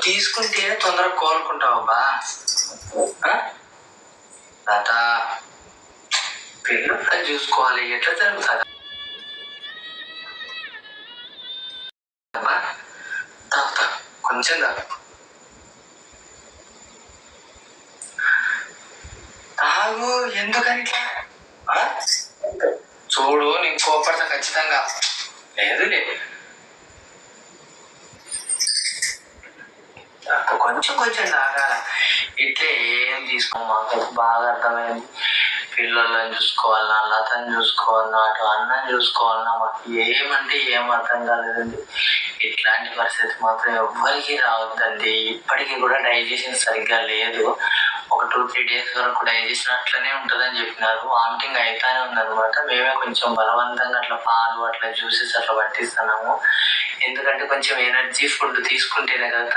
తీసుకుంటేనే తొందరగా కోలుకుంటావబ్బా. తాత పిల్లలు చూసుకోవాలి, ఎట్లా జరుగుతుంది తాత? కొంచెం తాగు. ఎందుకని చూడు, నీకు కోపడతా ఖచ్చితంగా. లేదులే, కొంచెం కొంచెం తాగాల. ఇట్లే ఏం మాకు బాగా అర్థమైంది. పిల్లలను చూసుకోవాలన్నా, లతను చూసుకోవాలన్నా, అటు అన్నం చూసుకోవాలన్నా మాకు ఏమంటే ఏం అర్థం కాలేదండి. ఇట్లాంటి పరిస్థితి మాత్రం ఎవ్వరికి రావద్దండి. ఇప్పటికీ కూడా డైజెషన్ సరిగ్గా లేదు. ఒక 2-3 days వరకు డైజెషన్ అట్లనే ఉంటుందని చెప్పినారు. వామిటింగ్ అయితానే ఉందన్నమాట. మేమే కొంచెం బలవంతంగా అట్లా పాలు, అట్లా జ్యూసెస్ అట్లా పట్టిస్తున్నాము. ఎందుకంటే కొంచెం ఎనర్జీ ఫుడ్ తీసుకుంటేనే కదా